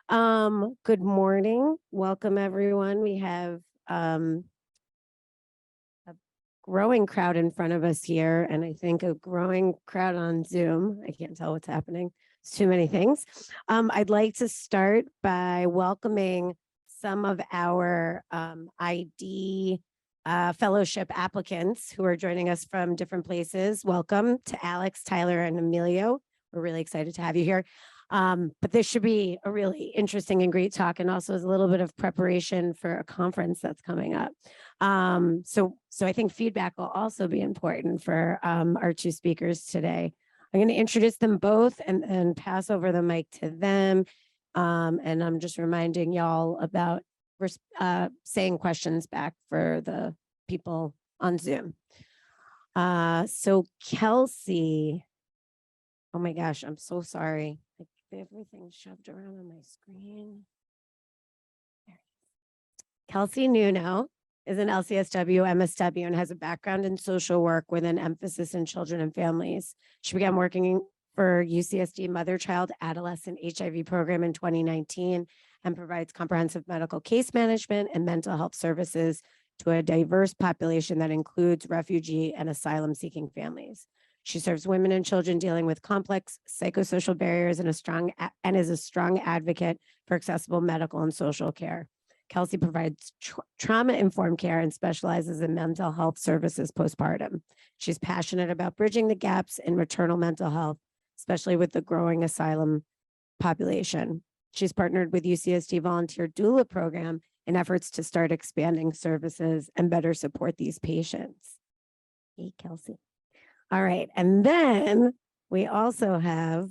Good morning. Welcome, everyone. We have a growing crowd in front of us here, and I think a growing crowd on Zoom. I can't tell what's happening. It's too many things. I'd like to start by welcoming some of our ID fellowship applicants who are joining us from different places. Welcome to Alex, Tyler, and Emilio. We're really excited to have you here. But this should be a really interesting and great talk, and also is a little bit of preparation for a conference that's coming up. So I think feedback will also be important for our two speakers today. I'm going to introduce them both and pass over the mic to them. And I'm just reminding y'all about saying questions back for the people on Zoom. So Kelsie, oh my gosh, I'm so sorry. Everything shoved around on my screen. Kelsie Nuno is an LCSW, MSW, and has a background in social work with an emphasis in children and families. She began working for UCSD Mother, Child, Adolescent HIV program in 2019 and provides comprehensive medical case management and mental health services to a diverse population that includes refugee and asylum-seeking families. She serves women and children dealing with complex psychosocial barriers and is a strong advocate for accessible medical and social care. Kelsie provides trauma-informed care and specializes in mental health services postpartum. She's passionate about bridging the gaps in maternal mental health, especially with the growing asylum population. She's partnered with UCSD Volunteer Doula Program in efforts to start expanding services and better support these patients. Hey, Kelsie. All right, and then we also have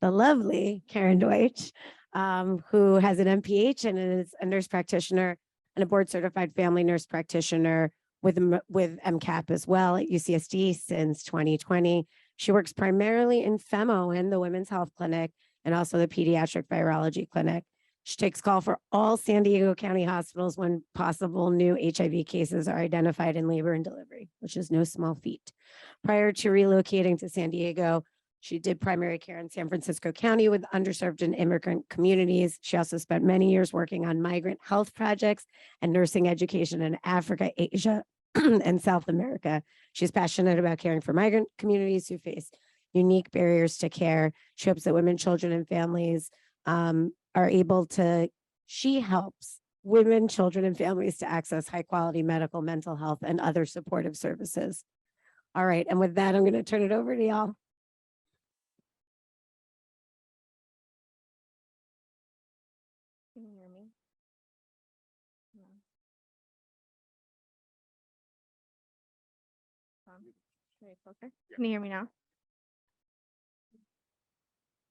the lovely Karen Deutsch, who has an MPH and is a nurse practitioner and a board-certified family nurse practitioner with MCAP as well at UCSD since 2020. She works primarily in FEMO in the Women's Health Clinic and also the Pediatric Virology Clinic. She takes call for all San Diego County hospitals when possible new HIV cases are identified in labor and delivery, which is no small feat. Prior to relocating to San Diego, she did primary care in San Francisco County with underserved and immigrant communities. She also spent many years working on migrant health projects and nursing education in Africa, Asia, and South America. She's passionate about caring for migrant communities who face unique barriers to care. She hopes that women, children, and families are able to, she helps women, children, and families to access high quality medical, mental health, and other supportive services. All right, and with that, I'm going to turn it over to y'all. Can you hear me? No. Okay. Can you hear me now?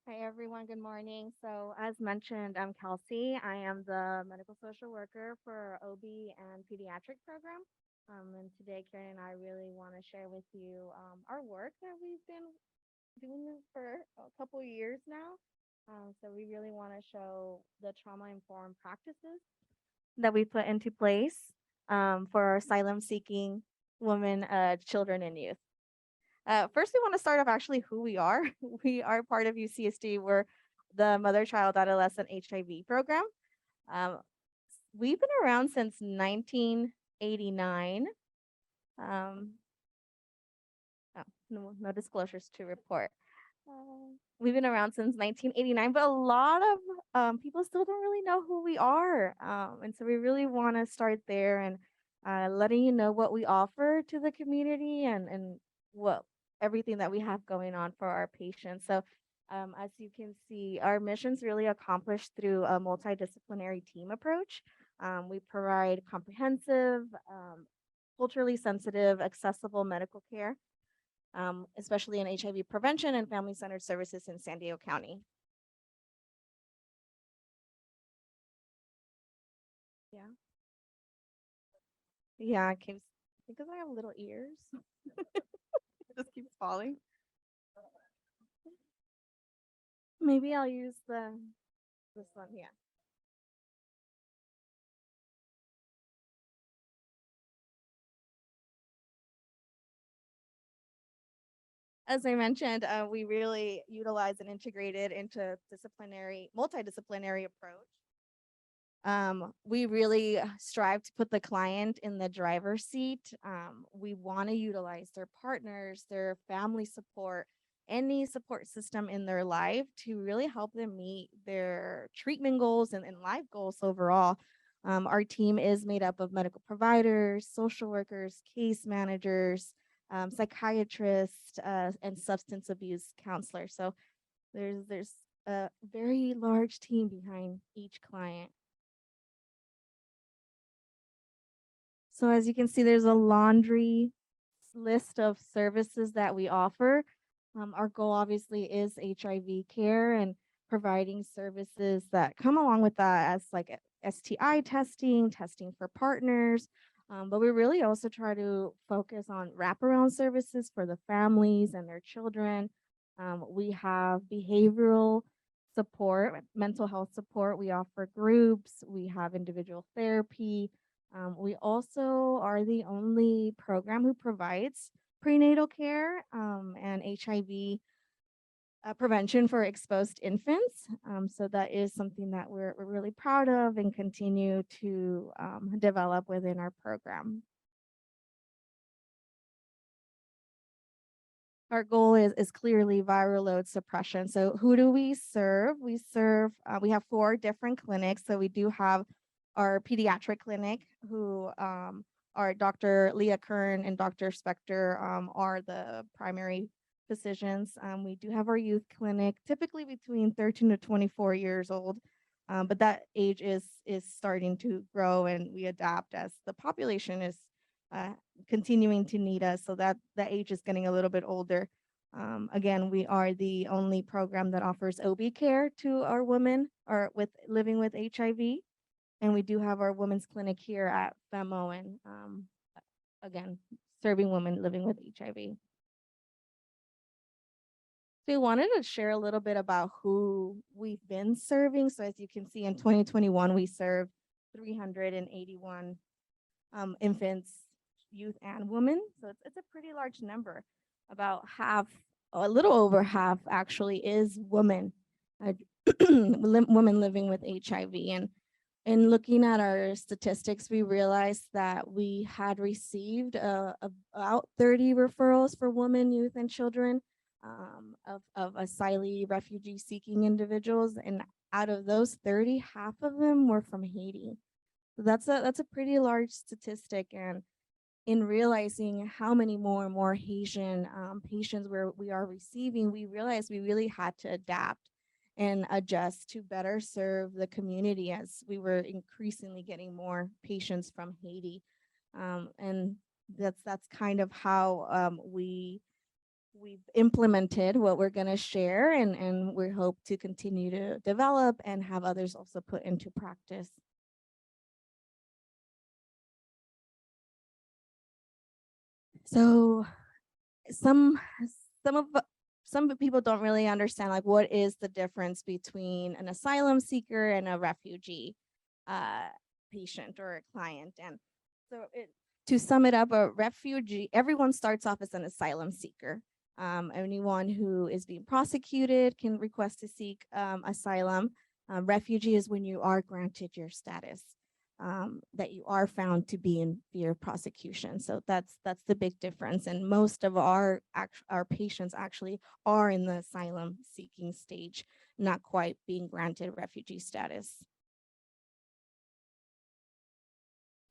Hi, everyone. Good morning. So as mentioned, I'm Kelsie. I am the medical social worker for OB and pediatric program. And today, Karen and I really want to share with you our work that we've been doing for a couple years now. So we really want to show the trauma-informed practices that we put into place for our asylum-seeking women, children, and youth. First, we want to start off actually who we are. We are part of UCSD. We're the Mother, Child, Adolescent HIV program. We've been around since 1989. No disclosures to report. We've been around since 1989, but a lot of people still don't really know who we are. And so we really want to start there and letting you know what we offer to the community and what everything that we have going on for our patients. So as you can see, our mission's really accomplished through a multidisciplinary team approach. We provide comprehensive, culturally sensitive, accessible medical care, especially in HIV prevention and family-centered services in San Diego County. Yeah. Yeah, it keeps, because I have little ears. It just keeps falling. Maybe I'll use this one, yeah. as I mentioned, we really utilize an integrated multidisciplinary approach. We really strive to put the client in the driver's seat. We want to utilize their partners, their family support, any support system in their life to really help them meet their treatment goals and life goals overall. Our team is made up of medical providers, social workers, case managers, psychiatrists, and substance abuse counselors. So there's a very large team behind each client. So as you can see, there's a laundry list of services that we offer. Our goal obviously is HIV care and providing services that come along with that, as like STI testing, testing for partners. But we really also try to focus on wraparound services for the families and their children. We have behavioral support, mental health support. We offer groups. We have individual therapy. We also are the only program who provides prenatal care and HIV prevention for exposed infants. So that is something that we're really proud of and continue to develop within our program. Our goal is clearly viral load suppression. So who do we serve? We have 4 different clinics. So we do have our pediatric clinic, who are Dr. Leah Kern and Dr. Spector are the primary physicians. We do have our youth clinic, typically between 13 to 24 years old, but that age is starting to grow, and we adapt as the population is continuing to need us. So that age is getting a little bit older. Again, we are the only program that offers OB care to our women living with HIV. And we do have our women's clinic here at FEMO, and again, serving women living with HIV. So we wanted to share a little bit about who we've been serving. So as you can see, in 2021, we served 381 infants, youth, and women. So it's a pretty large number. About half, a little over half actually, is women, women living with HIV. And in looking at our statistics, we realized that we had received about 30 referrals for women, youth, and children of asylee, refugee-seeking individuals. And out of those 30, half of them were from Haiti. So that's a pretty large statistic. And in realizing how many more and more Haitian patients we are receiving, we realized we really had to adapt and adjust to better serve the community, as we were increasingly getting more patients from Haiti. And that's kind of how we've implemented what we're going to share, and we hope to continue to develop and have others also put into practice. So some people don't really understand, like, what is the difference between an asylum seeker and a refugee patient or a client. And so to sum it up, a refugee, everyone starts off as an asylum seeker. Anyone who is being prosecuted can request to seek asylum. Refugee is when you are granted your status, that you are found to be in fear of prosecution. So that's the big difference. And most of our patients actually are in the asylum seeking stage, not quite being granted refugee status.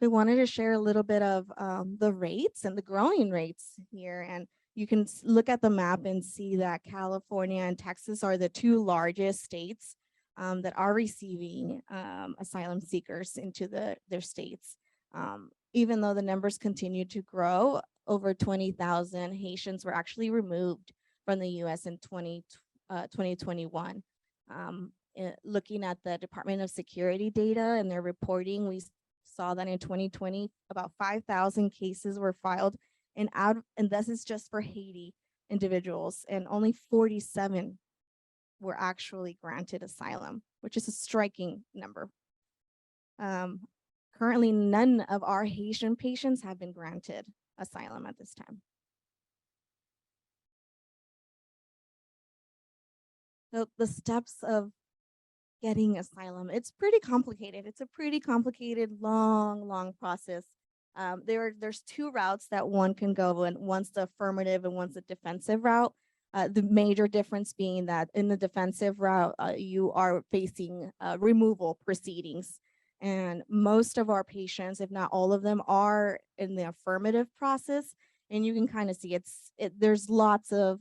We wanted to share a little bit of the rates and the growing rates here. And you can look at the map and see that California and Texas are the 2 largest states that are receiving asylum seekers into their states. Even though the numbers continue to grow, over 20,000 Haitians were actually removed from the US in 2021. Looking at the Department of Security data and their reporting, we saw that in 2020, about 5,000 cases were filed, and this is just for Haiti individuals, and only 47 were actually granted asylum, which is a striking number. Currently, none of our Haitian patients have been granted asylum at this time. the steps of getting asylum. It's pretty complicated. It's a pretty complicated, long process. There's two routes that one can go, and one's the affirmative and one's the defensive route. The major difference being that in the defensive route, you are facing removal proceedings. And most of our patients, if not all of them, are in the affirmative process. And you can kind of see there's lots of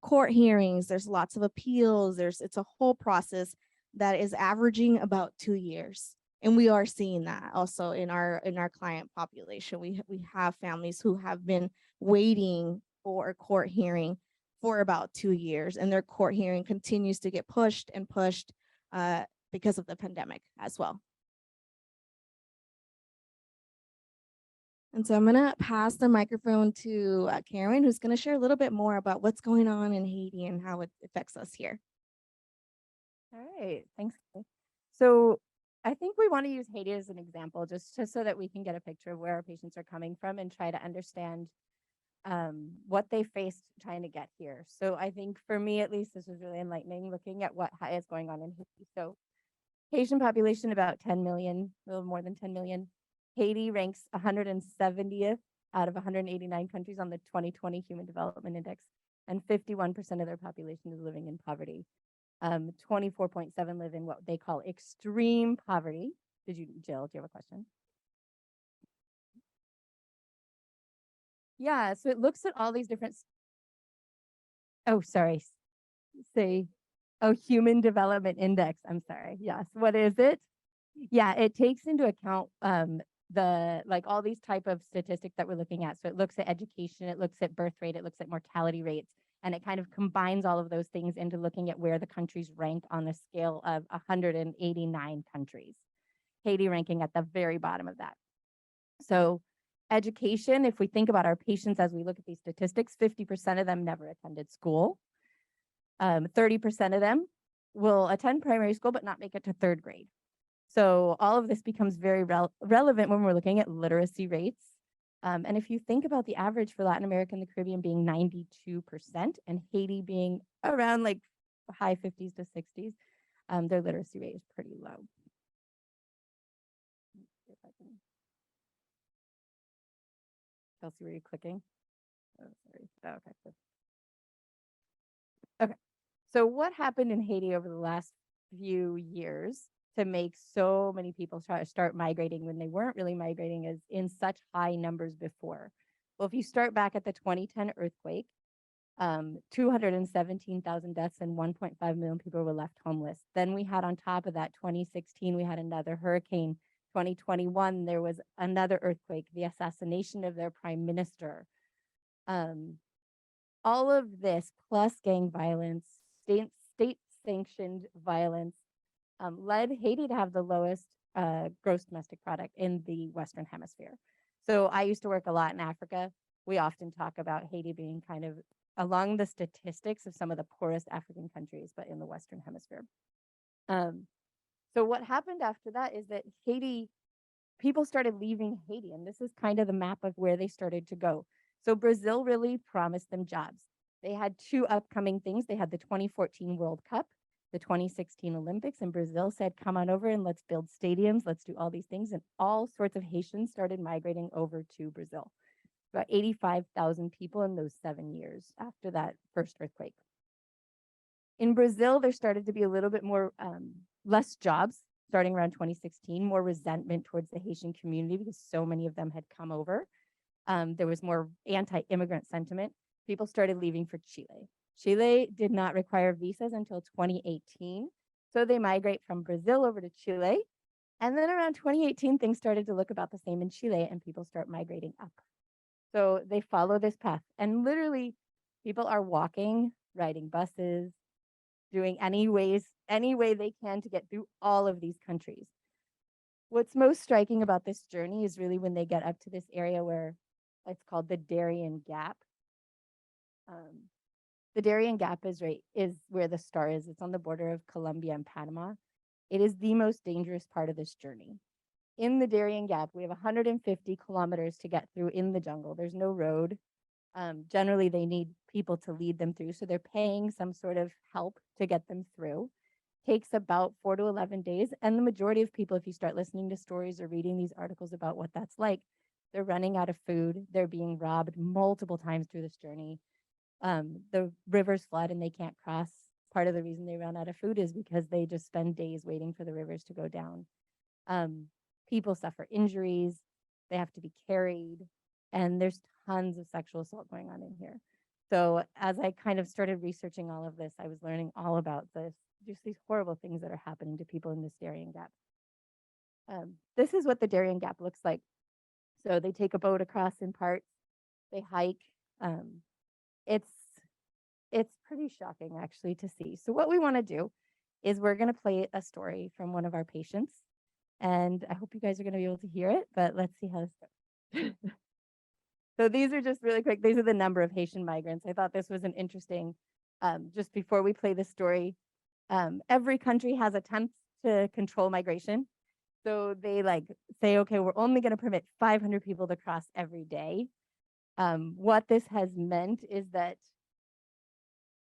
court hearings, there's lots of appeals, it's a whole process that is averaging about 2 years. And we are seeing that also in our client population. We have families who have been waiting for a court hearing for about 2 years, and their court hearing continues to get pushed and pushed because of the pandemic as well. And so I'm gonna pass the microphone to Karen, who's gonna share a little bit more about what's going on in Haiti and how it affects us here. All right, thanks. So I think we want to use Haiti as an example, just so that we can get a picture of where our patients are coming from and try to understand what they faced trying to get here. So I think for me, at least, this was really enlightening looking at what is going on in Haiti. So Haitian population, about 10 million, a little more than 10 million. Haiti ranks 170th out of 189 countries on the 2020 Human Development Index, and 51% of their population is living in poverty. 24.7 live in what they call extreme poverty. Jill, do you have a question? Yeah, so it looks at all these different, Human Development Index, I'm sorry. Yes, what is it? Yeah, it takes into account all these type of statistics that we're looking at. So it looks at education, it looks at birth rate, it looks at mortality rates, and it kind of combines all of those things into looking at where the countries rank on the scale of 189 countries. Haiti ranking at the very bottom of that. So education, if we think about our patients as we look at these statistics, 50% of them never attended school. 30% of them will attend primary school but not make it to 3rd grade. So all of this becomes very relevant when we're looking at literacy rates. And if you think about the average for Latin America and the Caribbean being 92% and Haiti being around like high 50s to 60s, their literacy rate is pretty low. Kelsie, were you clicking? Oh, sorry. Oh, okay. Good. Okay. So what happened in Haiti over the last few years to make so many people start migrating when they weren't really migrating as in such high numbers before? Well, if you start back at the 2010 earthquake, 217,000 deaths and 1.5 million people were left homeless. Then we had on top of that, 2016, we had another hurricane. 2021, there was another earthquake, the assassination of their prime minister. All of this plus gang violence, state-sanctioned violence, led Haiti to have the lowest gross domestic product in the Western Hemisphere. So I used to work a lot in Africa. We often talk about Haiti being kind of along the statistics of some of the poorest African countries, but in the Western Hemisphere. So what happened after that is that people started leaving Haiti, and this is kind of the map of where they started to go. So Brazil really promised them jobs. They had 2 upcoming things. They had the 2014 World Cup, the 2016 Olympics, and Brazil said, come on over and let's build stadiums, let's do all these things. And all sorts of Haitians started migrating over to Brazil. About 85,000 people in those 7 years after that first earthquake. In Brazil, there started to be a little bit more, less jobs starting around 2016, more resentment towards the Haitian community because so many of them had come over. There was more anti-immigrant sentiment. People started leaving for Chile. Chile did not require visas until 2018. So they migrate from Brazil over to Chile. And then around 2018, things started to look about the same in Chile and people start migrating up. So they follow this path. And literally, people are walking, riding buses, doing any way they can to get through all of these countries. What's most striking about this journey is really when they get up to this area where it's called the Darien Gap. The Darien Gap is where the star is. It's on the border of Colombia and Panama. It is the most dangerous part of this journey. In the Darien Gap, we have 150 kilometers to get through in the jungle. There's no road. Generally, they need people to lead them through. So they're paying some sort of help to get them through. Takes about 4 to 11 days. And the majority of people, if you start listening to stories or reading these articles about what that's like, they're running out of food. They're being robbed multiple times through this journey. The rivers flood and they can't cross. Part of the reason they run out of food is because they just spend days waiting for the rivers to go down. People suffer injuries. They have to be carried. And there's tons of sexual assault going on in here. So as I kind of started researching all of this, I was learning all about this, just these horrible things that are happening to people in this Darien Gap. This is what the Darien Gap looks like. So they take a boat across in parts, they hike. It's pretty shocking actually to see. So what we want to do is we're going to play a story from one of our patients. And I hope you guys are going to be able to hear it, but let's see how this goes. So these are just really quick. These are the number of Haitian migrants. I thought this was an interesting, just before we play this story, every country has attempts to control migration. So they like say, okay, we're only going to permit 500 people to cross every day. What this has meant is that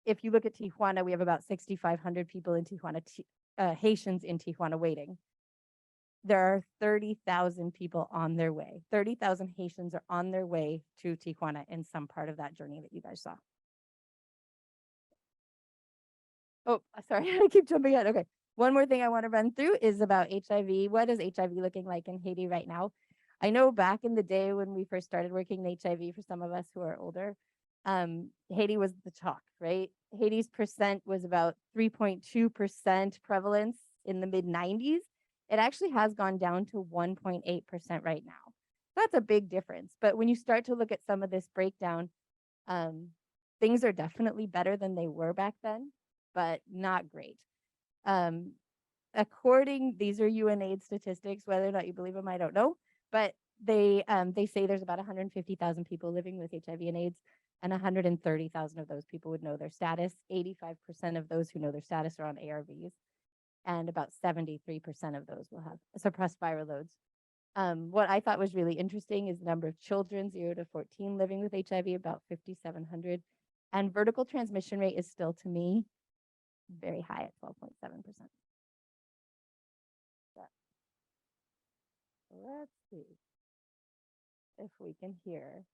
if you look at Tijuana, we have about 6,500 people in Tijuana, Haitians in Tijuana waiting. There are 30,000 people on their way. 30,000 Haitians are on their way to Tijuana in some part of that journey that you guys saw. Oh, sorry, I keep jumping ahead. Okay, one more thing I want to run through is about HIV. What is HIV looking like in Haiti right now? I know back in the day when we first started working in HIV, for some of us who are older, Haiti was the talk, right? Haiti's percent was about 3.2% prevalence in the mid-90s. It actually has gone down to 1.8% right now. That's a big difference. But when you start to look at some of this breakdown, things are definitely better than they were back then, but not great. These are UNAIDS statistics, whether or not you believe them, I don't know, but they say there's about 150,000 people living with HIV and AIDS, and 130,000 of those people would know their status. 85% of those who know their status are on ARVs, and about 73% of those will have suppressed viral loads. What I thought was really interesting is the number of children 0 to 14 living with HIV, about 5,700, and vertical transmission rate is still, to me, very high at 12.7%. Let's see if we can hear.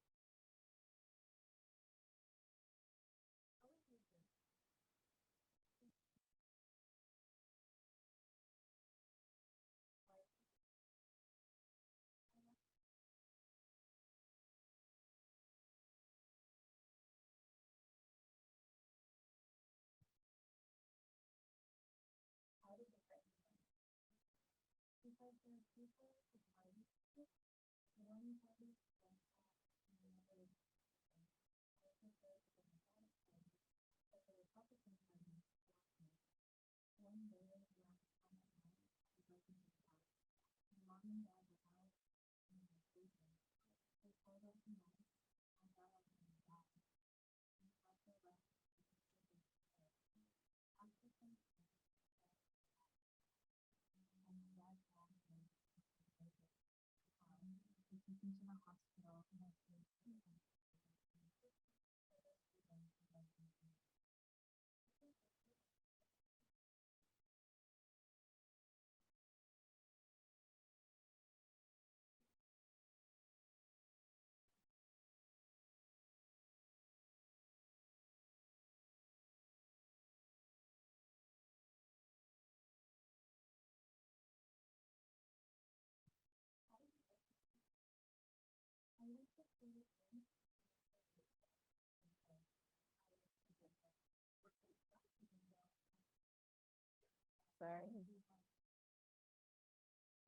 Sorry.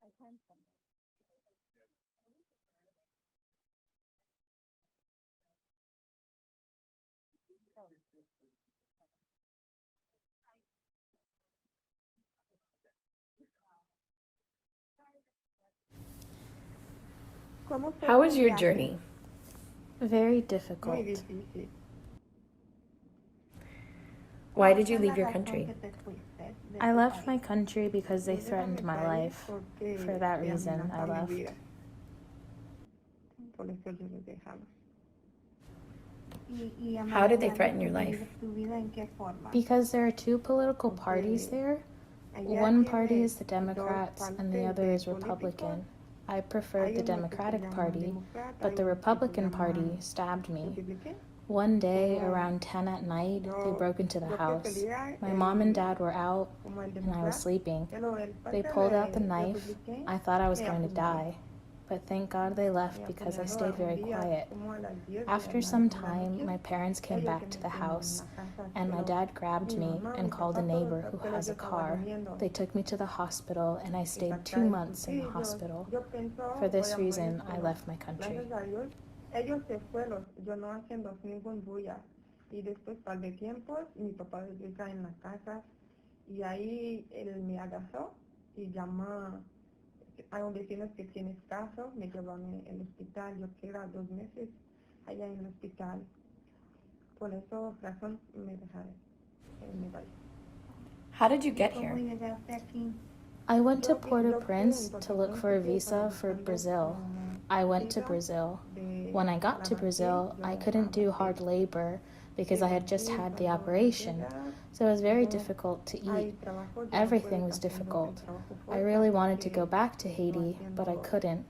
I can't find it. How was your journey? Very difficult. Muy difícil. Why did you leave your country? I left my country because they threatened my life. For that reason, I left. Por eso yo lo dejaba. How did they threaten your life? Because there are two political parties there. One party is the Democrats and the other is Republican. I preferred the Democratic Party, but the Republican Party stabbed me. One day, around 10 at night, they broke into the house. My mom and dad were out, and I was sleeping. They pulled out the knife. I thought I was going to die, but thank God they left because I stayed very quiet. After some time, my parents came back to the house, and my dad grabbed me and called a neighbor who has a car. They took me to the hospital, and I stayed 2 months in the hospital. For this reason, I left my country. Ellos se fueron, yo no haciendo ningún bulla. Y después, par de tiempos, mi papá está en la casa y ahí él me agarró y llamó a un vecino que tiene caso, me llevó al hospital. Yo quedé 2 meses allá en el hospital. Por eso razón me dejaron en mi país. How did you get here? I went to Port-au-Prince to look for a visa for Brazil. I went to Brazil. When I got to Brazil, I couldn't do hard labor because I had just had the operation, so it was very difficult to eat. Everything was difficult. I really wanted to go back to Haiti, but I couldn't.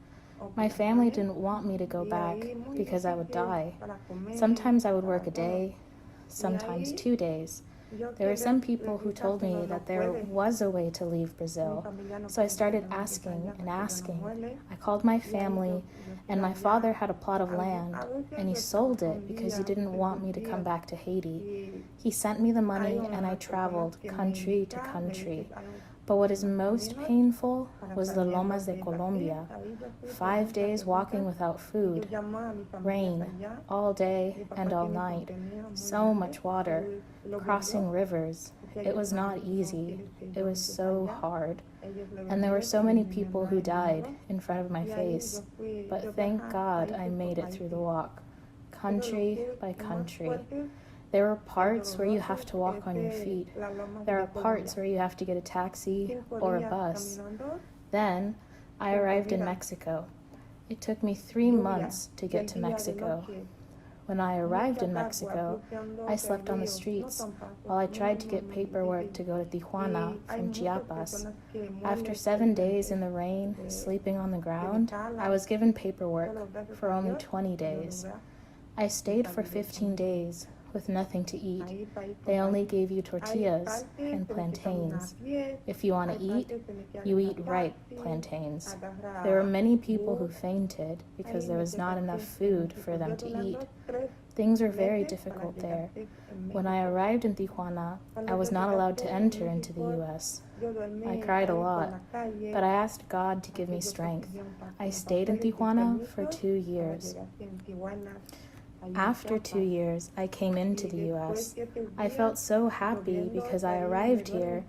My family didn't want me to go back because I would die. Sometimes I would work a day, sometimes 2 days. There were some people who told me that there was a way to leave Brazil, so I started asking and asking. I called my family, and my father had a plot of land, and he sold it because he didn't want me to come back to Haiti. He sent me the money, and I traveled country to country. But what is most painful was the Lomas de Colombia. 5 days walking without food, rain, all day and all night, so much water, crossing rivers. It was not easy. It was so hard. And there were so many people who died in front of my face. But thank God I made it through the walk, country by country. There are parts where you have to walk on your feet. There are parts where you have to get a taxi or a bus. Then I arrived in Mexico. It took me 3 months to get to Mexico. When I arrived in Mexico, I slept on the streets while I tried to get paperwork to go to Tijuana from Chiapas. After 7 days in the rain, sleeping on the ground, I was given paperwork for only 20 days. I stayed for 15 days with nothing to eat. They only gave you tortillas and plantains. If you want to eat, you eat ripe plantains. There were many people who fainted because there was not enough food for them to eat. Things were very difficult there. When I arrived in Tijuana, I was not allowed to enter into the U.S. I cried a lot, but I asked God to give me strength. I stayed in Tijuana for 2 years. After 2 years, I came into the U.S. I felt so happy because I arrived here,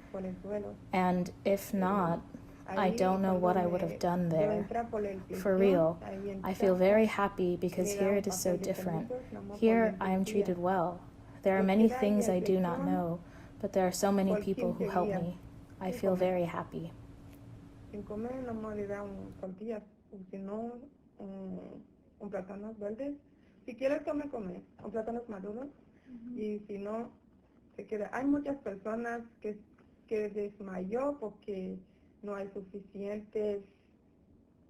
and if not, I don't know what I would have done there. For real, I feel very happy because here it is so different. Here I am treated well. There are many things I do not know, but there are so many people who help me. I feel very happy. Si quieres come, o plátanos maduros, y si no, se queda. Hay muchas personas que desmayó porque no hay suficientes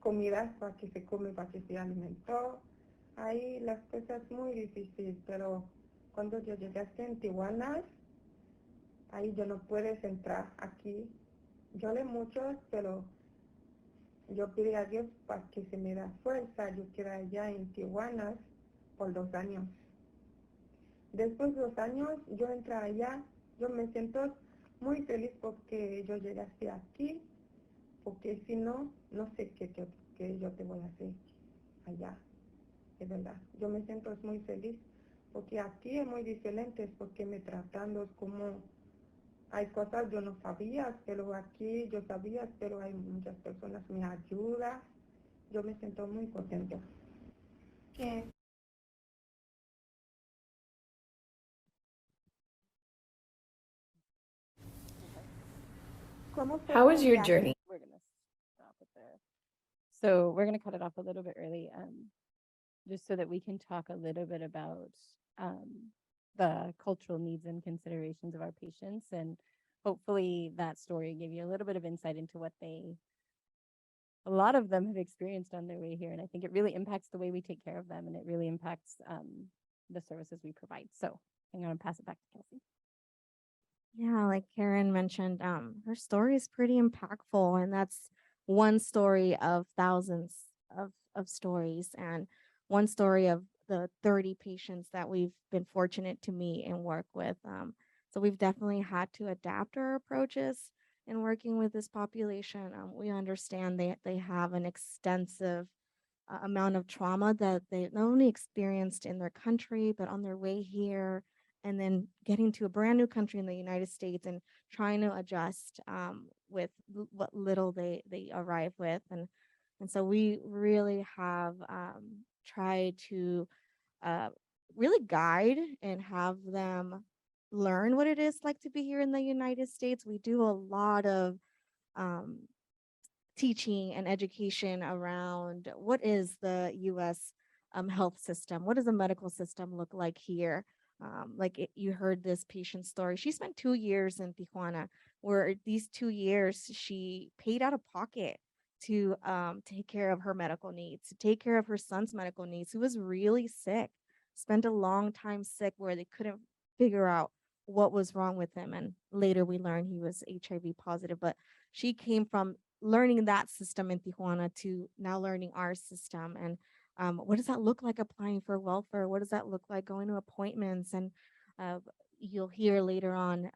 comidas para que se come, para que se alimentó. Ahí las cosas muy difíciles, pero cuando yo llegaste en Tijuana, ahí yo no puedes entrar aquí. Lloré mucho, pero yo pedí a Dios para que se me da fuerza. Yo quedé allá en Tijuana por 2 años. Después de 2 años, yo entré allá, yo me siento muy feliz porque yo llegaste aquí, porque si no, no sé qué yo te voy a hacer allá, de verdad. Yo me siento muy feliz porque aquí es muy diferente, porque me tratando como, hay cosas yo no sabía, pero aquí yo sabía, pero hay muchas personas que me ayudan. Yo me siento muy contenta. How was your journey? We're gonna stop it there. So we're gonna cut it off a little bit early, just so that we can talk a little bit about the cultural needs and considerations of our patients. And hopefully that story gave you a little bit of insight into what a lot of them have experienced on their way here. And I think it really impacts the way we take care of them, and it really impacts the services we provide. So I'm going to pass it back to Kelsie. Yeah, like Karen mentioned, her story is pretty impactful, and that's one story of thousands of stories, and one story of the 30 patients that we've been fortunate to meet and work with. So we've definitely had to adapt our approaches in working with this population. We understand they have an extensive amount of trauma that they not only experienced in their country, but on their way here, and then getting to a brand new country in the United States and trying to adjust with what little they arrive with. And so we really have tried to really guide and have them learn what it is like to be here in the United States. We do a lot of teaching and education around what is the U.S. Health system, what does the medical system look like here. You heard this patient story. She spent 2 years in Tijuana, where these 2 years she paid out of pocket to take care of her medical needs, to take care of her son's medical needs, who was really sick, spent a long time sick where they couldn't figure out what was wrong with him. And later we learned he was HIV positive, but she came from learning that system in Tijuana to now learning our system. And what does that look like applying for welfare? What does that look like going to appointments? And you'll hear later on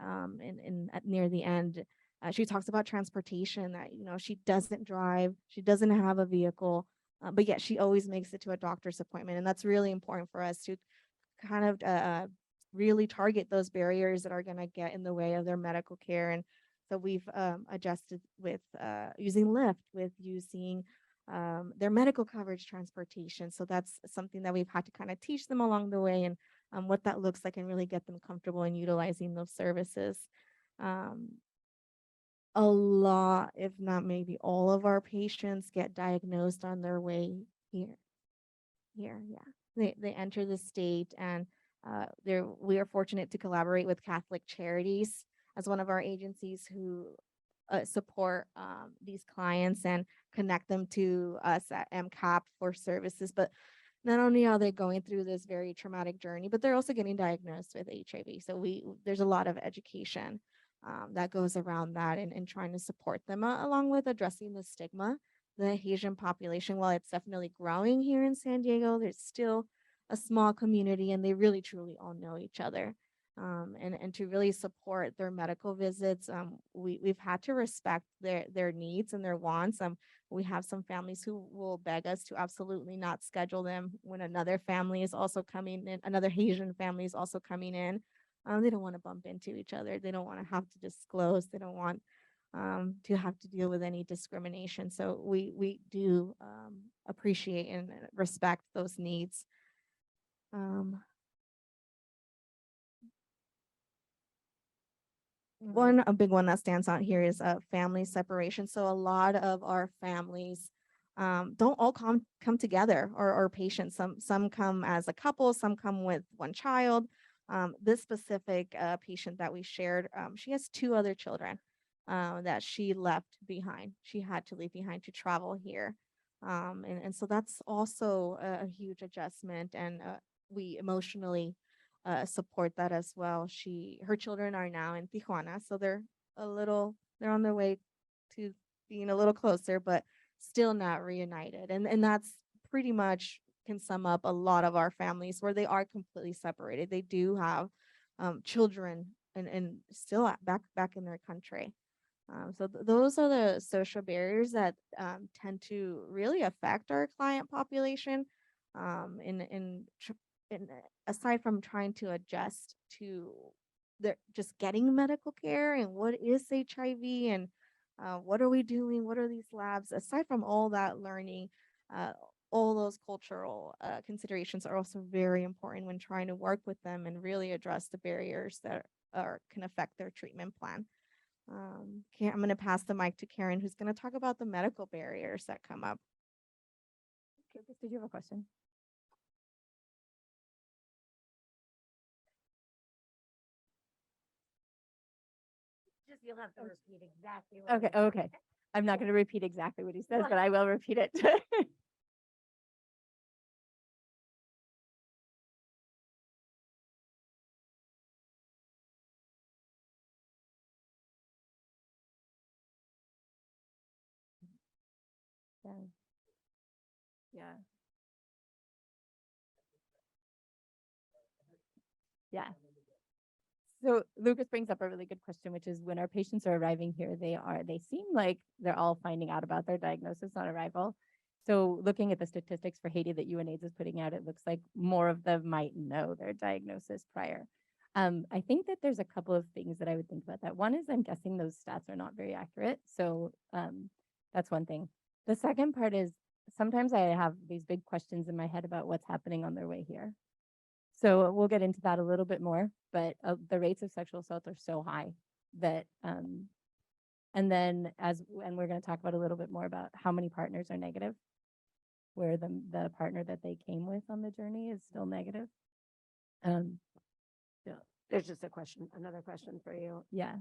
near the end, she talks about transportation, that, she doesn't drive, she doesn't have a vehicle, but yet she always makes it to a doctor's appointment. And that's really important for us to kind of really target those barriers that are going to get in the way of their medical care. And so we've adjusted with using Lyft, with using their medical coverage transportation. So that's something that we've had to kind of teach them along the way, and what that looks like, and really get them comfortable in utilizing those services. A lot, if not maybe all, of our patients get diagnosed on their way here. Yeah. They enter the state, and we are fortunate to collaborate with Catholic Charities as one of our agencies who support these clients and connect them to us at MCAP for services. But not only are they going through this very traumatic journey, but they're also getting diagnosed with HIV. So there's a lot of education that goes around that, and trying to support them, along with addressing the stigma. The Haitian population, while it's definitely growing here in San Diego, there's still a small community, and they really truly all know each other. And to really support their medical visits, we've had to respect their needs and their wants. We have some families who will beg us to absolutely not schedule them when another family is also coming in, another Haitian family is also coming in. They don't want to bump into each other. They don't want to have to disclose. They don't want to have to deal with any discrimination. So we do appreciate and respect those needs. A big one that stands out here is family separation. So a lot of our families don't all come together, or patients. Some come as a couple, some come with one child. This specific patient that we shared, she has 2 other children that she left behind. She had to leave behind to travel here. And so that's also a huge adjustment, and we emotionally support that as well. Her children are now in Tijuana, so they're on their way to being a little closer, but still not reunited. And that's pretty much can sum up a lot of our families, where they are completely separated. They do have children and still back in their country. So those are the social barriers that tend to really affect our client population. And aside from trying to adjust to just getting medical care, and what is HIV, and what are we doing, what are these labs, aside from all that learning, all those cultural considerations are also very important when trying to work with them and really address the barriers that can affect their treatment plan. I'm going to pass the mic to Karen, who's going to talk about the medical barriers that come up. Okay, did you have a question? just, you'll have to repeat exactly. Okay, okay. I'm not going to repeat exactly what he says, but I will repeat it. Yeah. Yeah. Yeah. So Lucas brings up a really good question, which is when our patients are arriving here, they seem like they're all finding out about their diagnosis on arrival. So looking at the statistics for Haiti that UNAIDS is putting out, it looks like more of them might know their diagnosis prior. I think that there's a couple of things that I would think about that. One is I'm guessing those stats are not very accurate. So that's one thing. The second part is sometimes I have these big questions in my head about what's happening on their way here. So we'll get into that a little bit more, but the rates of sexual assault are so high that, and then and we're going to talk about a little bit more about how many partners are negative, where the partner that they came with on the journey is still negative. Yeah, there's just another question for you. Yeah.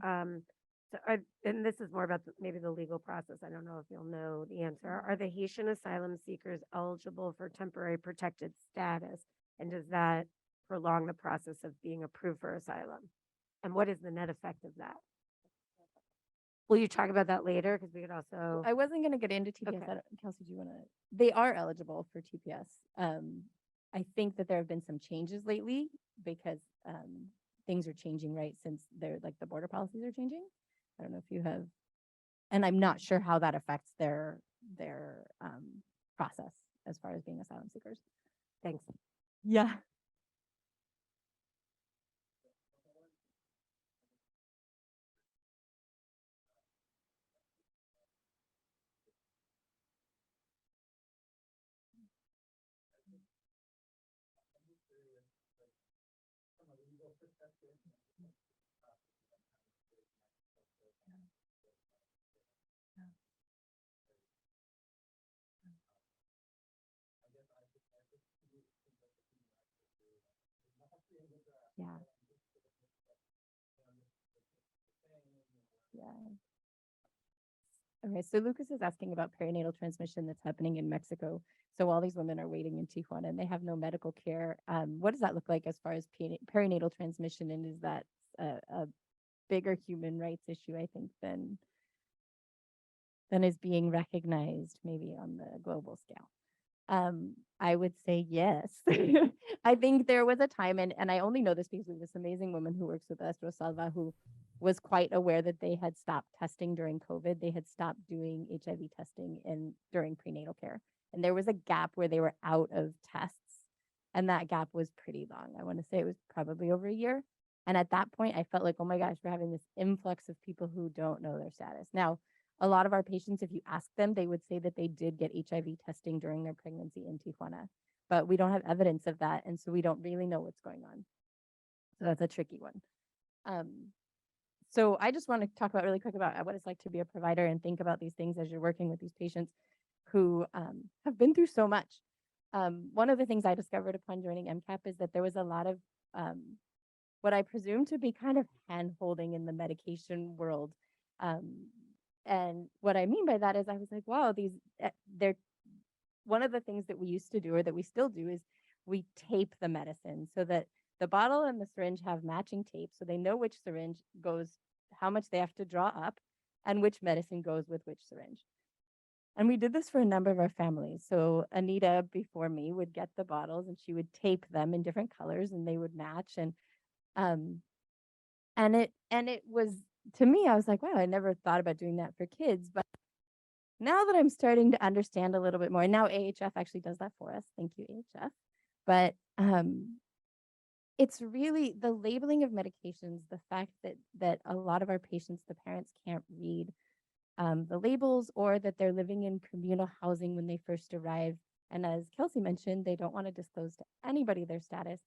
And this is more about maybe the legal process. I don't know if you'll know the answer. Are the Haitian asylum seekers eligible for temporary protected status? And does that prolong the process of being approved for asylum? And what is the net effect of that? Will you talk about that later? Because we could also. I wasn't going to get into TPS. Okay. Kelsie, do you want to? They are eligible for TPS. I think that there have been some changes lately because things are changing, right? Since they're like the border policies are changing. I don't know if you have, and I'm not sure how that affects their process as far as being asylum seekers. Thanks. Yeah. Yeah. Yeah. Okay, so Lucas is asking about perinatal transmission that's happening in Mexico. So while these women are waiting in Tijuana and they have no medical care, what does that look like as far as perinatal transmission? And is that a bigger human rights issue, I think, than is being recognized maybe on the global scale? I would say yes. I think there was a time, and I only know this because we have this amazing woman who works with us, Rosalva, who was quite aware that they had stopped testing during COVID. They had stopped doing HIV testing during prenatal care. And there was a gap where they were out of tests. And that gap was pretty long. I want to say it was probably over a year. And at that point, I felt like, oh my gosh, we're having this influx of people who don't know their status. Now, a lot of our patients, if you ask them, they would say that they did get HIV testing during their pregnancy in Tijuana, but we don't have evidence of that. And so we don't really know what's going on. So that's a tricky one. So I just want to talk about really quick about what it's like to be a provider and think about these things as you're working with these patients who have been through so much. One of the things I discovered upon joining MCAP is that there was a lot of what I presume to be kind of hand-holding in the medication world. And what I mean by that is I was like, wow, they're one of the things that we used to do or that we still do is we tape the medicine so that the bottle and the syringe have matching tape so they know which syringe goes, how much they have to draw up and which medicine goes with which syringe. And we did this for a number of our families. So Anita before me would get the bottles and she would tape them in different colors and they would match. And it was, to me, I was like, wow, I never thought about doing that for kids. But now that I'm starting to understand a little bit more, and now AHF actually does that for us. Thank you, AHF. But it's really the labeling of medications, the fact that a lot of our patients, the parents can't read the labels or that they're living in communal housing when they first arrive. And as Kelsie mentioned, they don't want to disclose to anybody their status.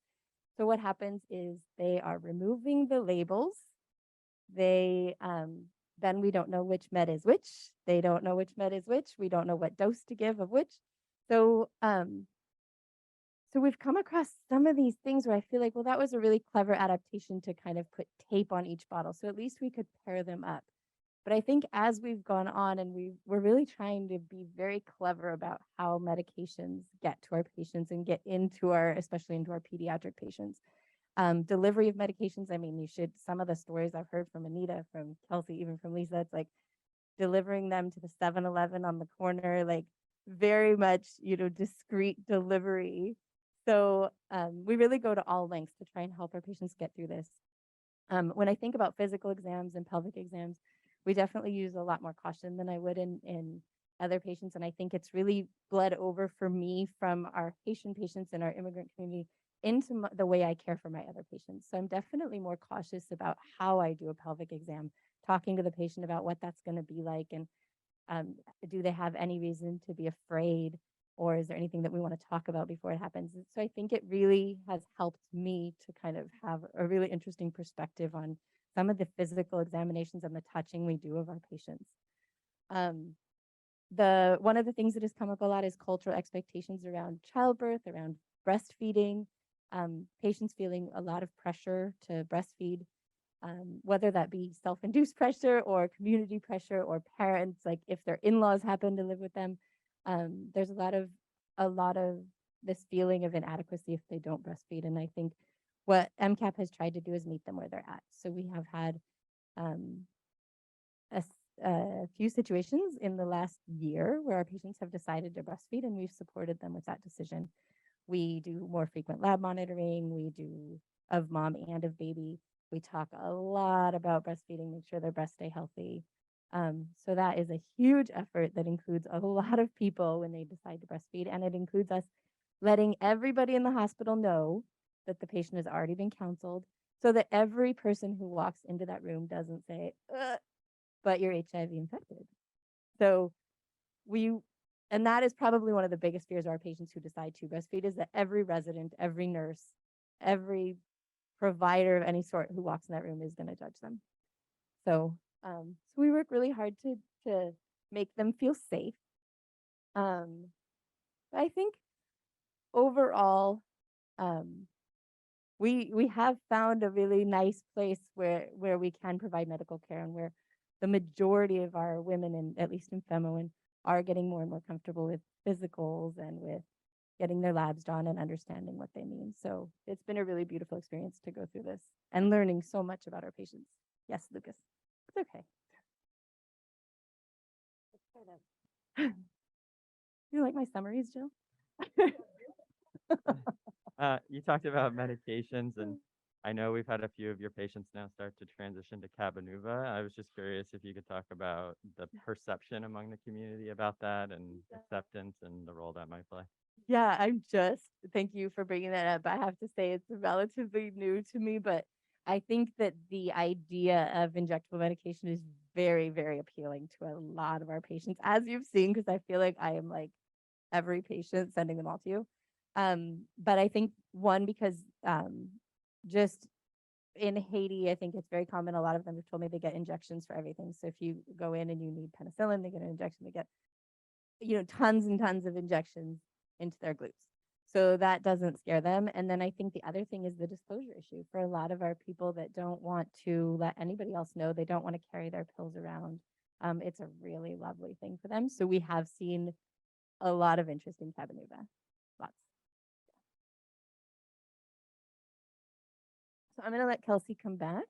So what happens is they are removing the labels. They then we don't know which med is which. They don't know which med is which. We don't know what dose to give of which. So So we've come across some of these things where I feel like, well, that was a really clever adaptation to kind of put tape on each bottle. So at least we could pair them up. But I think as we've gone on and we're really trying to be very clever about how medications get to our patients and get into our, especially into our pediatric patients. Delivery of medications, I mean, some of the stories I've heard from Anita, from Kelsie, even from Lisa, it's like delivering them to the 7-Eleven on the corner, like very much, discreet delivery. So we really go to all lengths to try and help our patients get through this. When I think about physical exams and pelvic exams, we definitely use a lot more caution than I would in other patients. And I think it's really bled over for me from our Haitian patients and our immigrant community into the way I care for my other patients. So I'm definitely more cautious about how I do a pelvic exam, talking to the patient about what that's going to be like, and do they have any reason to be afraid, or is there anything that we want to talk about before it happens? So I think it really has helped me to kind of have a really interesting perspective on some of the physical examinations and the touching we do of our patients. One of the things that has come up a lot is cultural expectations around childbirth, around breastfeeding, patients feeling a lot of pressure to breastfeed, whether that be self-induced pressure or community pressure, or parents, like if their in-laws happen to live with them. There's a lot of this feeling of inadequacy if they don't breastfeed. And I think what MCAP has tried to do is meet them where they're at. So we have had a few situations in the last year where our patients have decided to breastfeed, and we've supported them with that decision. We do more frequent lab monitoring. We do of mom and of baby. We talk a lot about breastfeeding, make sure their breasts stay healthy. So that is a huge effort that includes a lot of people when they decide to breastfeed. And it includes us letting everybody in the hospital know that the patient has already been counseled, so that every person who walks into that room doesn't say, but you're HIV infected. So and that is probably one of the biggest fears of our patients who decide to breastfeed, is that every resident, every nurse, every provider of any sort who walks in that room is going to judge them. So we work really hard to make them feel safe. I think overall, we have found a really nice place where we can provide medical care, and where the majority of our women, and at least in FEMO, are getting more and more comfortable with physicals and with getting their labs drawn and understanding what they mean. So it's been a really beautiful experience to go through this and learning so much about our patients. Yes, Lucas. It's okay. You like my summaries, Jill? You talked about medications, and I know we've had a few of your patients now start to transition to Cabenuva. I was just curious if you could talk about the perception among the community about that, and acceptance, and the role that might play. Yeah, thank you for bringing that up. I have to say it's relatively new to me, but I think that the idea of injectable medication is very, very appealing to a lot of our patients, as you've seen, because I feel like I am like every patient sending them all to you. But I think because just in Haiti, I think it's very common. A lot of them have told me they get injections for everything. So if you go in and you need penicillin, they get an injection. They get, tons and tons of injections into their glutes. So that doesn't scare them. And then I think the other thing is the disclosure issue for a lot of our people that don't want to let anybody else know. They don't want to carry their pills around. It's a really lovely thing for them. So we have seen a lot of interest in Cabenuva. Lots. So I'm going to let Kelsie come back.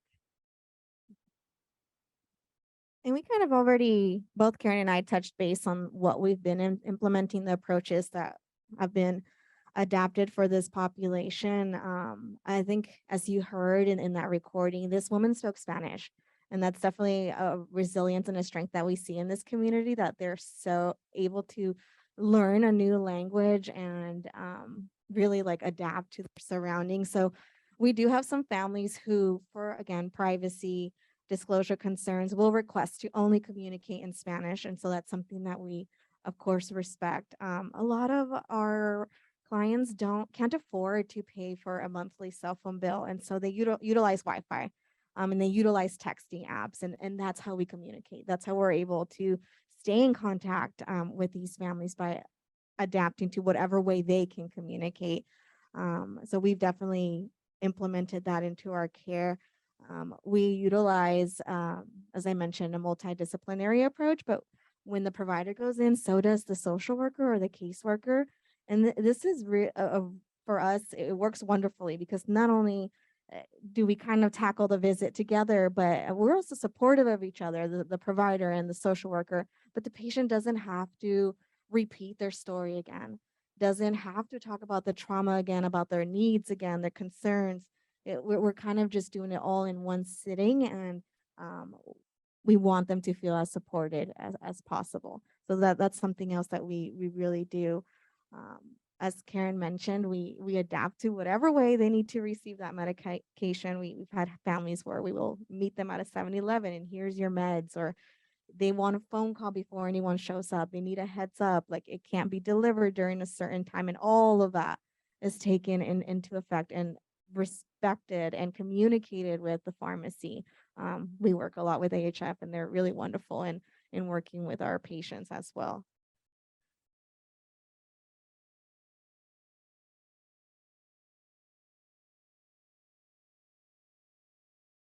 And we kind of already, both Karen and I, touched base on what we've been implementing, the approaches that have been adapted for this population. I think, as you heard in that recording, this woman spoke Spanish, and that's definitely a resilience and a strength that we see in this community, that they're so able to learn a new language and really like adapt to their surroundings. So we do have some families who, for again, privacy, disclosure concerns, will request to only communicate in Spanish. And so that's something that we, of course, respect. A lot of our clients can't afford to pay for a monthly cell phone bill. And so they utilize Wi-Fi and they utilize texting apps. And that's how we communicate. That's how we're able to stay in contact with these families, by adapting to whatever way they can communicate. So we've definitely implemented that into our care. We utilize, as I mentioned, a multidisciplinary approach, but when the provider goes in, so does the social worker or the caseworker. And this is for us, it works wonderfully because not only do we kind of tackle the visit together, but we're also supportive of each other, the provider and the social worker, but the patient doesn't have to repeat their story again, doesn't have to talk about the trauma again, about their needs again, their concerns. We're kind of just doing it all in one sitting, and we want them to feel as supported as possible. So that's something else that we really do. As Karen mentioned, we adapt to whatever way they need to receive that medication. We've had families where we will meet them at a 7-Eleven and here's your meds, or they want a phone call before anyone shows up. They need a heads up, like it can't be delivered during a certain time, and all of that is taken into effect and respected and communicated with the pharmacy. We work a lot with AHF, and they're really wonderful in working with our patients as well.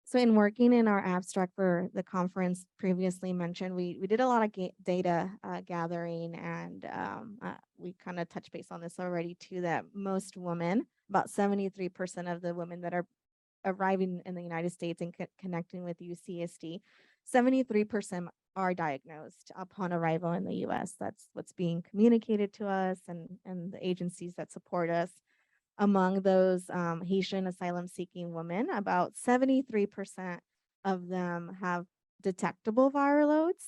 So in working in our abstract for the conference previously mentioned, we did a lot of data gathering, and we kind of touched base on this already too, that most women, about 73% of the women that are arriving in the United States and connecting with UCSD, 73% are diagnosed upon arrival in the US. That's what's being communicated to us and the agencies that support us. Among those Haitian asylum-seeking women, about 73% of them have detectable viral loads,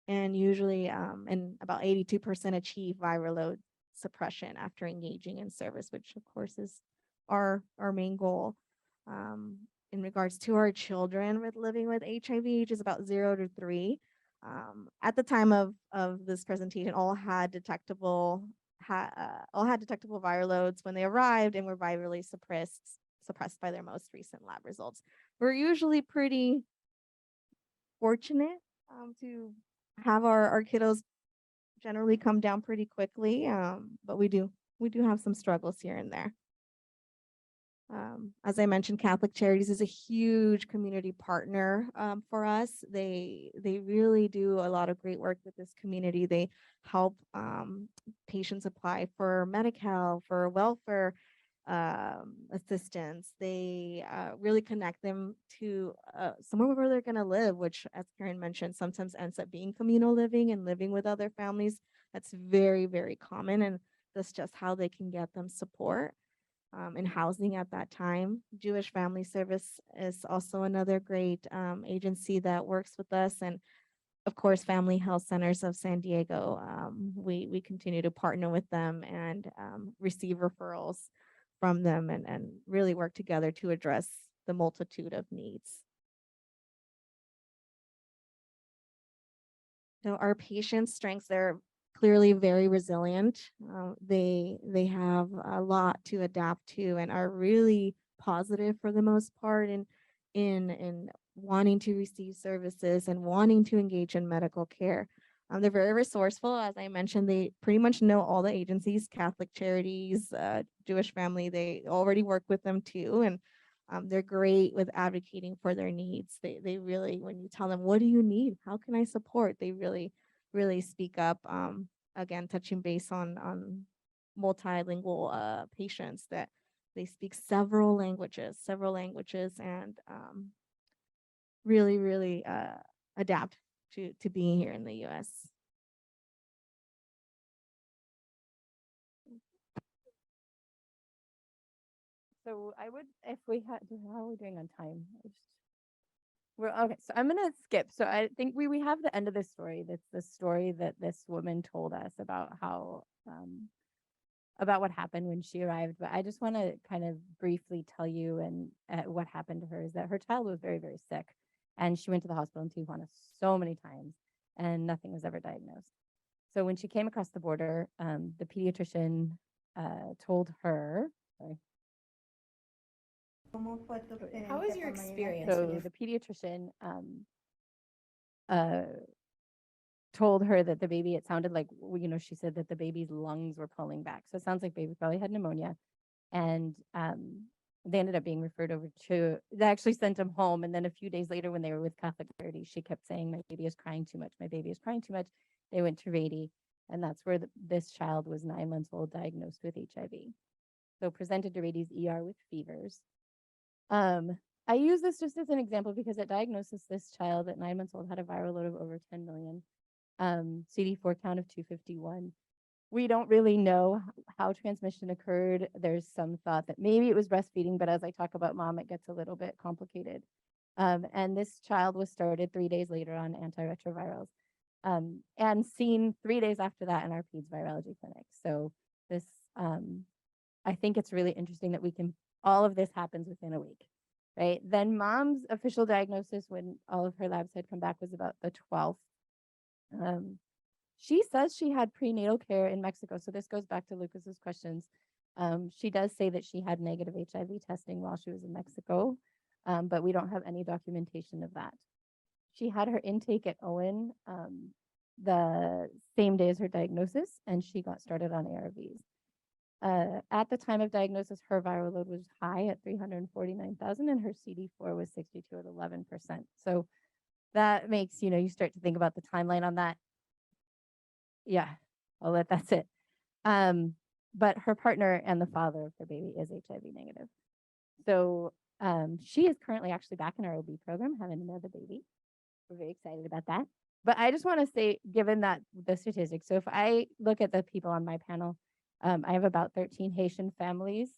and usually and about 82% achieve viral load suppression after engaging in service, which of course is our main goal. In regards to our children with living with HIV, which is about 0 to 3. At the time of this presentation, all had detectable viral loads when they arrived and were virally suppressed by their most recent lab results. We're usually pretty fortunate to have our kiddos generally come down pretty quickly, but we do have some struggles here and there. As I mentioned, Catholic Charities is a huge community partner for us. They really do a lot of great work with this community. They help patients apply for Medi-Cal, for welfare assistance. They really connect them to somewhere where they're going to live, which, as Karen mentioned, sometimes ends up being communal living and living with other families. That's very, very common, and that's just how they can get them support. And housing at that time. Jewish Family Service is also another great agency that works with us. And of course, Family Health Centers of San Diego. We continue to partner with them and receive referrals from them and really work together to address the multitude of needs. So our patients' strengths, they're clearly very resilient. They have a lot to adapt to and are really positive for the most part in wanting to receive services and wanting to engage in medical care. They're very resourceful. As I mentioned, they pretty much know all the agencies, Catholic Charities, Jewish Family, they already work with them too. And they're great with advocating for their needs. They really, when you tell them, what do you need? How can I support? They really speak up. Again, touching base on multilingual patients, that they speak several languages and really adapt to being here in the US. So I would, if we had, how are we doing on time? We're okay. So I'm gonna skip. So I think we have the end of this story. That's the story that this woman told us about how about what happened when she arrived. But I just want to kind of briefly tell you and what happened to her is that her child was very, very sick, and she went to the hospital in Tijuana so many times, and nothing was ever diagnosed. So when she came across the border, the pediatrician told her. Sorry. How was your experience? So the pediatrician told her that the baby, it sounded like, you know, she said that the baby's lungs were pulling back. So it sounds like baby probably had pneumonia. And they ended up being referred over to, they actually sent him home. And then a few days later, when they were with Catholic Charities, she kept saying, my baby is crying too much. My baby is crying too much. They went to Haiti. And that's where this child was 9 months old, diagnosed with HIV. So presented to Haiti's ER with fevers. I use this just as an example because at diagnosis, this child at 9 months old had a viral load of over 10 million, CD4 count of 251. We don't really know how transmission occurred. There's some thought that maybe it was breastfeeding, but as I talk about mom, it gets a little bit complicated. And this child was started 3 days later on antiretrovirals and seen 3 days after that in our peds virology clinic. So this, I think it's really interesting that all of this happens within a week, right? Then mom's official diagnosis when all of her labs had come back was about the 12th. She says she had prenatal care in Mexico. So this goes back to Lucas's questions. She does say that she had negative HIV testing while she was in Mexico, but we don't have any documentation of that. She had her intake at Owen the same day as her diagnosis, and she got started on ARVs. At the time of diagnosis, her viral load was high at 349,000, and her CD4 was 62 at 11%. So that makes, you start to think about the timeline on that. Yeah, I'll let that sit. But her partner and the father of her baby is HIV negative. So she is currently actually back in our OB program, having another baby. We're very excited about that. But I just want to say, given that the statistics, so if I look at the people on my panel, I have about 13 Haitian families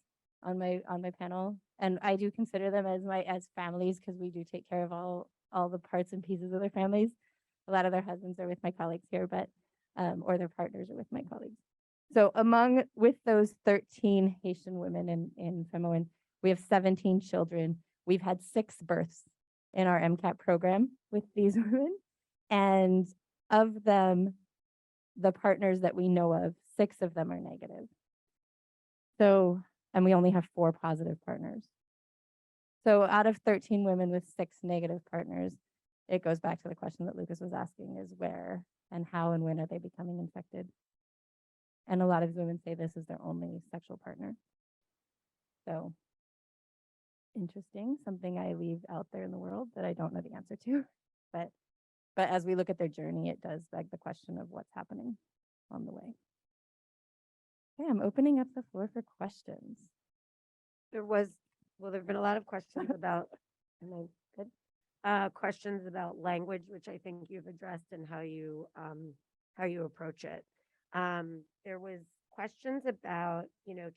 on my panel, and I do consider them as families because we do take care of all the parts and pieces of their families. A lot of their husbands are with my colleagues here, but or their partners are with my colleagues. So with those 13 Haitian women in FEMOIN, we have 17 children. We've had 6 births in our MCAT program with these women. And of them, the partners that we know of, 6 of them are negative. So, and we only have 4 positive partners. So out of 13 women with 6 negative partners, it goes back to the question that Lucas was asking, is where and how and when are they becoming infected? And a lot of women say this is their only sexual partner. So interesting, something I leave out there in the world that I don't know the answer to. But as we look at their journey, it does beg the question of what's happening on the way. Okay, I'm opening up the floor for questions. There've been a lot of questions about, am I good? Questions about language, which I think you've addressed and how you approach it. There was questions about,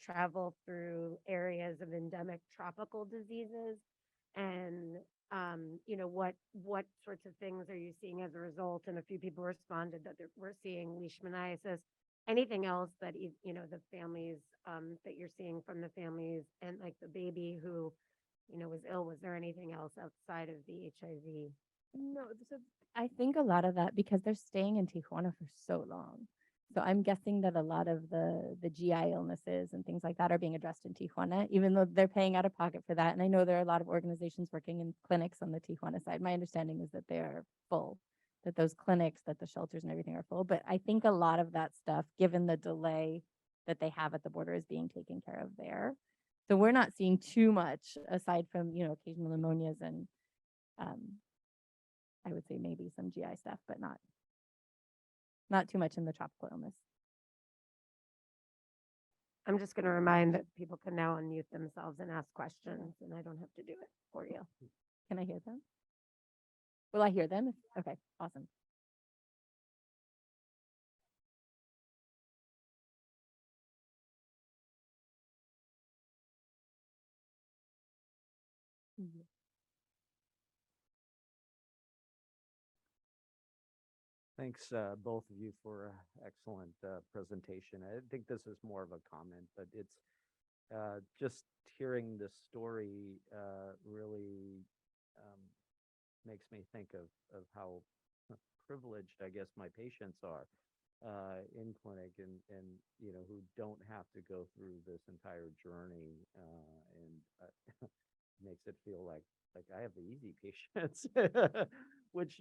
travel through areas of endemic tropical diseases and, what sorts of things are you seeing as a result? And a few people responded that we're seeing leishmaniasis. Anything else that, the families that you're seeing from the families and like the baby who, was ill, was there anything else outside of the HIV? No, so I think a lot of that because they're staying in Tijuana for so long. So I'm guessing that a lot of the GI illnesses and things like that are being addressed in Tijuana, even though they're paying out of pocket for that. And I know there are a lot of organizations working in clinics on the Tijuana side. My understanding is that they are full, that those clinics, that the shelters and everything are full. But I think a lot of that stuff, given the delay that they have at the border, is being taken care of there. So we're not seeing too much aside from, occasional pneumonias and I would say maybe some GI stuff, but not too much in the tropical illness. I'm just going to remind that people can now unmute themselves and ask questions, and I don't have to do it for you. Can I hear them? Will I hear them? Okay, awesome. Thanks, both of you, for an excellent presentation. I think this is more of a comment, but it's just hearing this story really makes me think of how privileged, I guess, my patients are in clinic and who don't have to go through this entire journey and makes it feel like I have the easy patients, which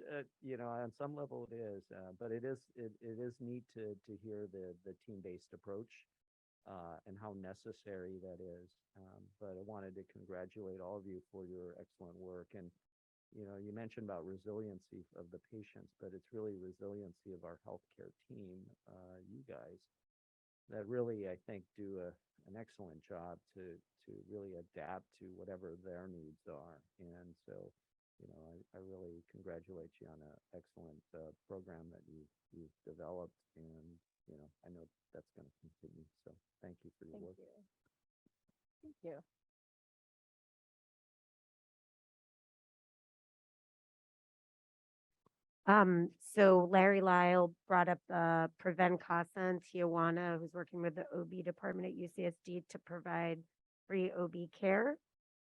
on some level it is, but it is neat to hear the team-based approach and how necessary that is. But I wanted to congratulate all of you for your excellent work. And you mentioned about resiliency of the patients, but it's really resiliency of our healthcare team, you guys, that really, I think, do an excellent job to really adapt to whatever their needs are. And so, I really congratulate you on an excellent program that you've developed, and I know that's going to continue. So, thank you for your work. Thank you. So Larry Lyle brought up the Prevent Casa in Tijuana, who's working with the OB department at UCSD to provide free OB care.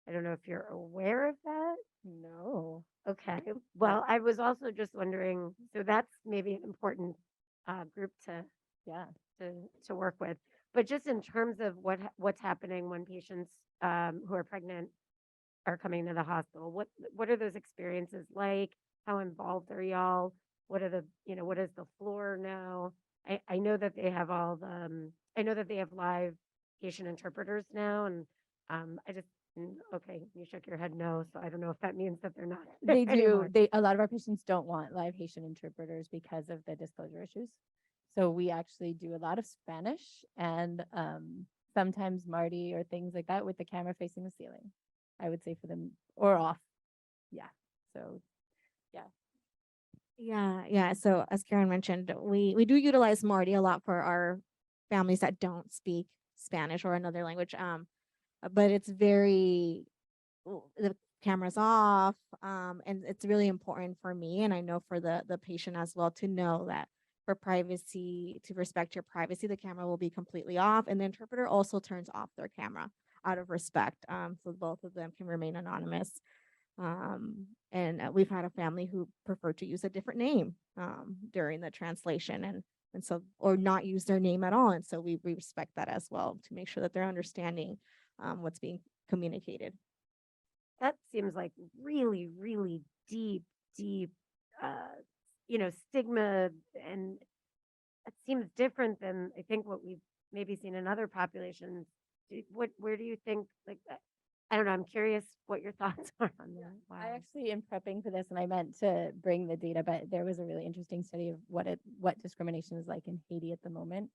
I don't know if you're aware of that. No. Okay. Well, I was also just wondering, so that's maybe an important group to Yeah. to work with. But just in terms of what's happening when patients who are pregnant are coming to the hospital, what are those experiences like? How involved are y'all? What are what does the floor know? I know that they have all the I know that they have live patient interpreters now, and okay, you shook your head no, so I don't know if that means that they're not. They do. anymore. A lot of our patients don't want live Haitian interpreters because of the disclosure issues. So we actually do a lot of Spanish and sometimes Marty or things like that with the camera facing the ceiling, I would say, for them, or off. Yeah. So Yeah. So as Karen mentioned, we do utilize Marty a lot for our families that don't speak Spanish or another language. But it's the camera's off, and it's really important for me, and I know for the patient as well, to know that for privacy, to respect your privacy, the camera will be completely off, and the interpreter also turns off their camera out of respect, so both of them can remain anonymous. And we've had a family who preferred to use a different name during the translation, and so, or not use their name at all, and so we respect that as well, to make sure that they're understanding what's being communicated. That seems like really, really deep, stigma, and it seems different than I think what we've maybe seen in other populations. Where do you think, like, I don't know, I'm curious what your thoughts are on that. Wow. I actually am prepping for this, and I meant to bring the data, but there was a really interesting study of what discrimination is like in Haiti at the moment.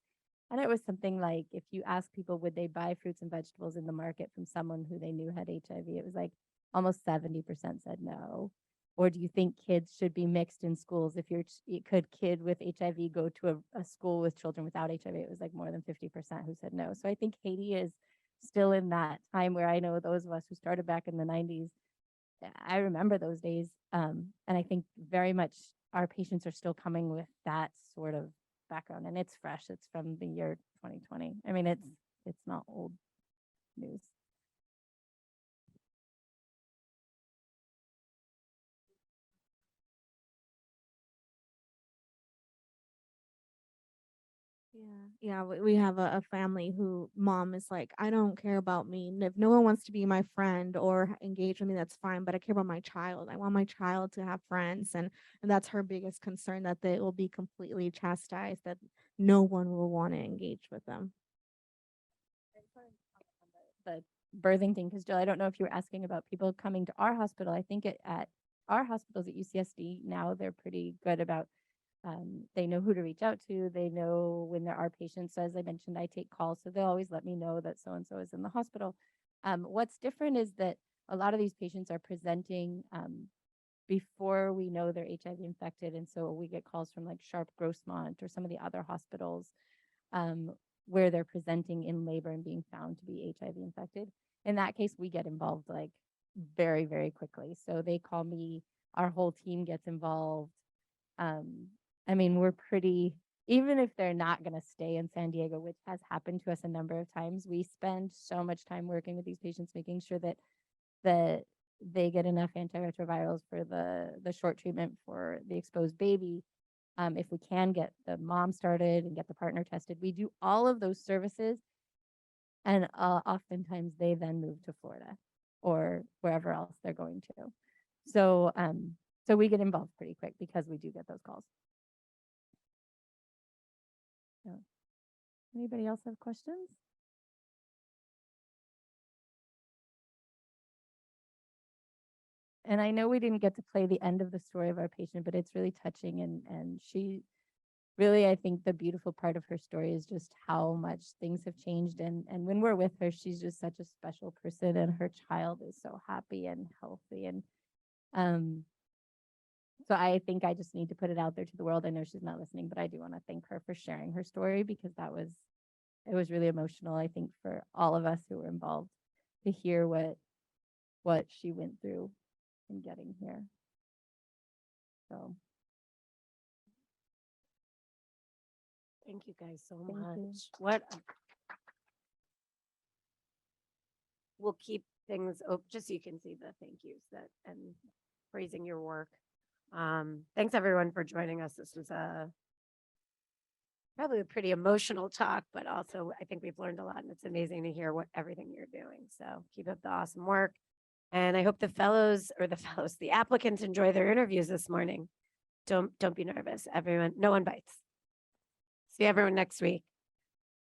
And it was something like, if you ask people, would they buy fruits and vegetables in the market from someone who they knew had HIV, it was like almost 70% said no. Or do you think kids should be mixed in schools? Could kid with HIV go to a school with children without HIV? It was like more than 50% who said no. So I think Haiti is still in that time where, I know those of us who started back in the 90s, I remember those days. And I think very much our patients are still coming with that sort of background, and it's fresh. It's from the year 2020. I mean, it's not old news. Yeah, we have a family who mom is like, I don't care about me. And if no one wants to be my friend or engage with me, that's fine. But I care about my child. I want my child to have friends. And that's her biggest concern, that they will be completely chastised, that no one will want to engage with them. The birthing thing, because Jill, I don't know if you were asking about people coming to our hospital. I think at our hospitals at UCSD now, they're pretty good about they know who to reach out to. They know when there are patients. So as I mentioned, I take calls, so they'll always let me know that so-and-so is in the hospital. What's different is that a lot of these patients are presenting before we know they're HIV infected. And so we get calls from like Sharp Grossmont or some of the other hospitals where they're presenting in labor and being found to be HIV infected. In that case, we get involved like very, very quickly. So they call me, our whole team gets involved. I mean, we're pretty, even if they're not going to stay in San Diego, which has happened to us a number of times, we spend so much time working with these patients, making sure that they get enough antiretrovirals for the short treatment for the exposed baby. If we can get the mom started and get the partner tested, we do all of those services. And oftentimes they then move to Florida or wherever else they're going to. So we get involved pretty quick because we do get those calls. So, anybody else have questions? and I know we didn't get to play the end of the story of our patient, but it's really touching. And she really, I think the beautiful part of her story is just how much things have changed. And when we're with her, she's just such a special person, and her child is so happy and healthy. And so I think I just need to put it out there to the world. I know she's not listening, but I do want to thank her for sharing her story, because it was really emotional, I think, for all of us who were involved to hear what she went through in getting here. So Thank you guys so Thank much. you. We'll keep things open, just so you can see the thank yous and praising your work. Thanks everyone for joining us. This was probably a pretty emotional talk, but also I think we've learned a lot, and it's amazing to hear everything you're doing. So keep up the awesome work. And I hope the applicants enjoy their interviews this morning. Don't be nervous, everyone. No one bites. See everyone next week.